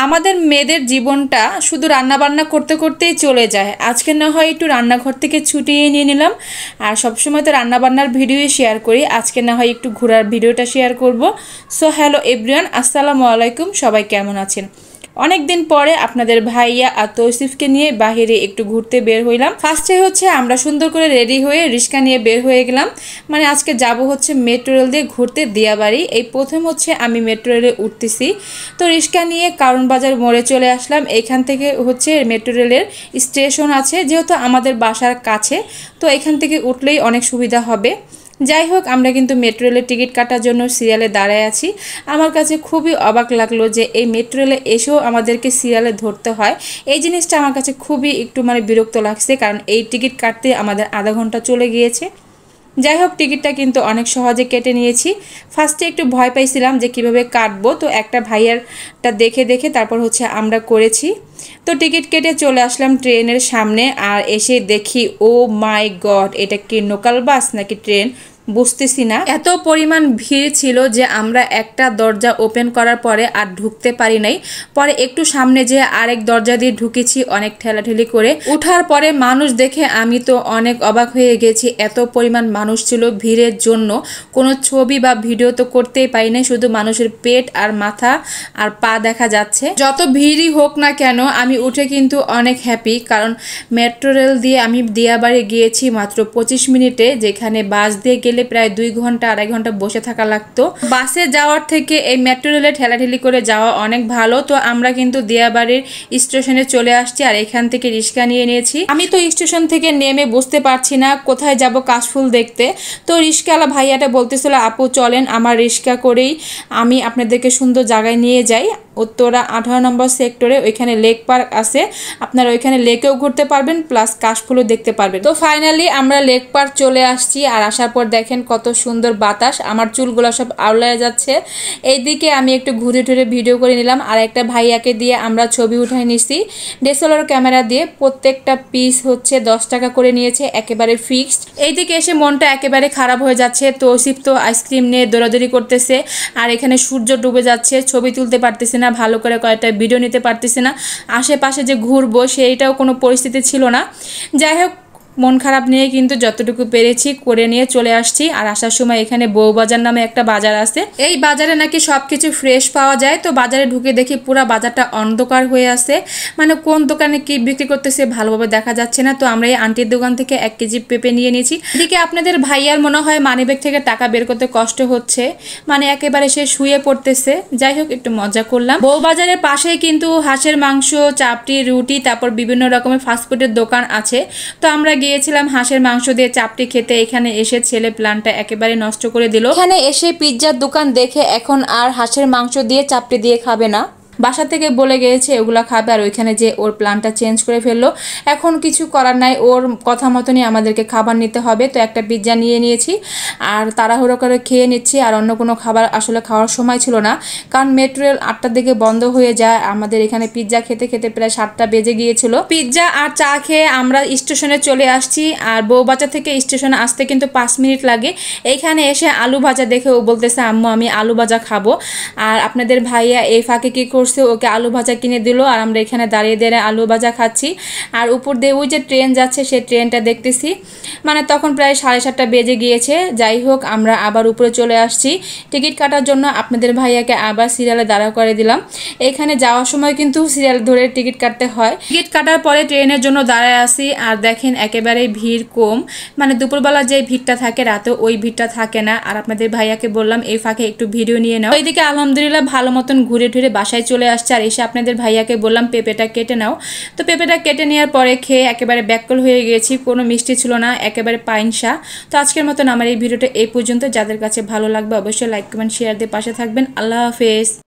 আমাদের মেয়েদের জীবনটা শুধু রান্নাবান্না করতে করতেই চলে যায়। আজকে না হয় একটু রান্নাঘর থেকে ছুটিয়ে নিয়ে নিলাম, আর সবসময় তো রান্নাবান্নার ভিডিওই শেয়ার করি। আজকে না হয় একটু ঘোরার ভিডিওটা শেয়ার করব। সো হ্যালো এভরিওয়ান, আসসালামু আলাইকুম। সবাই কেমন আছেন? অনেক দিন পরে আপনাদের ভাইয়া আর তৌসিফকে নিয়ে বাহিরে একটু ঘুরতে বের হইলাম। ফার্স্টে হচ্ছে আমরা সুন্দর করে রেডি হয়ে রিক্সা নিয়ে বের হয়ে গেলাম। মানে আজকে যাব হচ্ছে মেট্রো রেল দিয়ে ঘুরতে দিয়াবাড়ি। এই প্রথম হচ্ছে আমি মেট্রো রেলে উঠতেছি। তো রিক্সা নিয়ে কারণ বাজার মোড়ে চলে আসলাম। এখান থেকে হচ্ছে মেট্রো রেলের স্টেশন আছে, যেহেতু আমাদের বাসার কাছে, তো এখান থেকে উঠলেই অনেক সুবিধা হবে। যাই হোক, আমরা কিন্তু মেট্রো রেলের টিকিট কাটার জন্য সিরিয়ালে দাঁড়ায় আছি। আমার কাছে খুবই অবাক লাগলো যে এই মেট্রো রেলে এসেও আমাদেরকে সিরিয়ালে ধরতে হয়। এই জিনিসটা আমার কাছে খুবই একটু বিরক্ত লাগছে, কারণ এই টিকিট কাটতে আমাদের আধা ঘন্টা চলে গিয়েছে। যাই হোক, টিকিটটা কিন্তু অনেক সহজে কেটে নিয়েছি। ফার্স্টে একটু ভয় পাইছিলাম যে কিভাবে কাটবো, তো একটা ভাইয়ারটা দেখে দেখে তারপর হচ্ছে আমরা করেছি। তো টিকিট কেটে চলে আসলাম ট্রেনের সামনে, আর এসে দেখি ও মাই গড, এটা কি লোকাল বাস নাকি ট্রেন বুঝতেছি না। এত পরিমাণ ভিড় ছিল যে আমরা একটা দরজা ওপেন করার পরে আর ঢুকতে পারি নাই। পরে একটু সামনে যে আরেক দরজা দিয়ে ঢুকেছি অনেক ঠেলাঠেলি করে। উঠার পরে মানুষ দেখে আমি তো অনেক অবাক হয়ে গেছি। এত পরিমাণ মানুষ ছিল, ভিড়ের জন্য কোনো ছবি বা ভিডিও তো করতেই পারি নাই, শুধু মানুষের পেট আর মাথা আর পা দেখা যাচ্ছে। যত ভিড়ই হোক না কেন, আমি উঠে কিন্তু অনেক হ্যাপি, কারণ মেট্রো রেল দিয়ে আমি দিয়াবাড়ি গিয়েছি মাত্র 25 মিনিটে, যেখানে বাস দিয়ে গেলে প্রায় 2 ঘন্টা 2.5 ঘন্টা বসে থাকা লাগতো। বাসে যাওয়ার থেকে এই মেট্রো রেলে ঠেলাঠেলি করে যাওয়া অনেক ভালো। তো আমরা কিন্তু দিয়াবাড়ির স্টেশনে চলে আসছি, আর এখান থেকে রিক্সা নিয়ে নিয়েছি। আমি তো স্টেশন থেকে নেমে বুঝতে পারছি না কোথায় যাব কাশফুল দেখতে। তো রিক্সাওয়ালা ভাইয়াটা বলতেছিল, আপু চলেন আমার রিক্সা করেই আমি আপনাদেরকে সুন্দর জায়গায় নিয়ে যাই। উত্তরা 18 নম্বর সেক্টরে ওইখানে লেক পার্ক আছে, আপনারা ওইখানে লেকেও ঘুরতে পারবেন, প্লাস কাশফুলও দেখতে পারবেন। তো ফাইনালি আমরা লেক পার্ক চলে আসছি, আর আসার পর দেখেন কত সুন্দর বাতাস, আমার চুলগুলো সব আউলায় যাচ্ছে। এইদিকে আমি একটু ঘুরে ঘুরে ভিডিও করে নিলাম, আর একটা ভাইয়াকে দিয়ে আমরা ছবি উঠাই নিছি ডিএসএলআর ক্যামেরা দিয়ে। প্রত্যেকটা পিস হচ্ছে 10 টাকা করে নিয়েছে, একেবারে ফিক্সড। এইদিকে এসে মনটা একেবারে খারাপ হয়ে যাচ্ছে। তৌসিফ তো আইসক্রিম নিয়ে দৌড়াদৌড়ি করতেছে, আর এখানে সূর্য ডুবে যাচ্ছে, ছবি তুলতে পারতেছে না, ভালো করে কয়েকটা ভিডিও নিতে পারতেছে না। আশেপাশে যে ঘুরবো সেইটাও কোনো পরিস্থিতি ছিল না। যাই হোক, মন খারাপ নিয়ে কিন্তু যতটুকু পেরেছি করে নিয়ে চলে আসছি। আর আসার সময় এখানে বউবাজার নামে একটা বাজার আছে, এই বাজারে নাকি সবকিছু ফ্রেশ পাওয়া যায়। তো বাজারে ঢুকে দেখি পুরো বাজারটা অন্ধকার হয়ে আছে, মানে কোন দোকানে কি বিক্রি করতেছে ভালোভাবে দেখা যাচ্ছে না। তো আমরা এই আন্টির দোকান থেকে 1 কেজি পেঁপে নিয়ে নিয়েছি। এদিকে আপনাদের ভাইয়ার মনে হয় মানিব্যাগ থেকে টাকা বের করতে কষ্ট হচ্ছে, মানে একেবারে সে শুয়ে পড়তেছে। যাই হোক, একটু মজা করলাম। বউবাজারের পাশেই কিন্তু হাঁসের মাংস, চাপটি, রুটি, তারপর বিভিন্ন রকমের ফাস্টফুডের দোকান আছে। তো আমরা গিয়েছিলাম হাঁসের মাংস দিয়ে চাপটি খেতে। এখানে এসে ছেলে প্ল্যানটা একেবারে নষ্ট করে দিল। এখানে এসে পিৎজার দোকান দেখে এখন আর হাঁসের মাংস দিয়ে চাপটি দিয়ে খাবে না, বাসা থেকে বলে গিয়েছে ওগুলা খাবে, আর ওইখানে যে ওর প্ল্যানটা চেঞ্জ করে ফেললো। এখন কিছু করার নাই, ওর কথা মতনই আমাদেরকে খাবার নিতে হবে। তো একটা পিৎজা নিয়ে নিয়েছি, আর তাড়াহুড়ো করে খেয়ে নিচ্ছি। আর অন্য কোনো খাবার আসলে খাওয়ার সময় ছিল না, কারণ মেট্রো রেল 8টার দিকে বন্ধ হয়ে যায়। আমাদের এখানে পিৎজা খেতে খেতে প্রায় 7টা বেজে গিয়েছিল। পিৎজা আর চা খেয়ে আমরা স্টেশনে চলে আসছি, আর বউবাজার থেকে স্টেশনে আসতে কিন্তু 5 মিনিট লাগে। এইখানে এসে আলু ভাজা দেখে ও বলতেছে, আম্মু আমি আলু ভাজা খাবো। আর আপনাদের ভাইয়া এই ফাঁকে কি করছে, ওকে আলু ভাজা কিনে দিল, আর আমরা এখানে দাঁড়িয়ে দাঁড়িয়ে আলু ভাজা খাচ্ছি। আর উপর দিয়ে ওই যে ট্রেন যাচ্ছে, সেই ট্রেনটা দেখতেছি। মানে তখন প্রায় 7:30টা বেজে গিয়েছে। যাই হোক, আমরা আবার উপরে চলে আসছি টিকিট কাটার জন্য। আপনাদের ভাইয়াকে আবার সিরিয়ালে দাঁড়া করে দিলাম। এখানে যাওয়ার সময় কিন্তু সিরিয়াল ধরে টিকিট কাটতে হয়। টিকিট কাটার পরে ট্রেনের জন্য দাঁড়ায় আসি, আর দেখেন একেবারে ভিড় কম, মানে দুপুরবেলা যে ভিড়টা থাকে রাতে ওই ভিড়টা থাকে না। আর আপনাদের ভাইয়াকে বললাম এই ফাঁকে একটু ভিডিও নিয়ে নাও। ওইদিকে আলহামদুলিল্লাহ ভালো মতন ঘুরে ঘুরে বাসায় চলে আসছে। আর এসে আপনাদের ভাইয়াকে বললাম পেঁপেটা কেটে নাও। তো পেঁপেটা কেটে নেওয়ার পরে খেয়ে একেবারে ব্যাককল হয়ে গিয়েছি, কোনো মিষ্টি ছিল না, একেবারে পাইনসা। তো আজকের মতন আমার এই ভিডিওটা এই পর্যন্ত। যাদের কাছে ভালো লাগবে অবশ্যই লাইক কমেন্ট শেয়ার দিয়ে পাশে থাকবেন। আল্লাহ হাফেজ।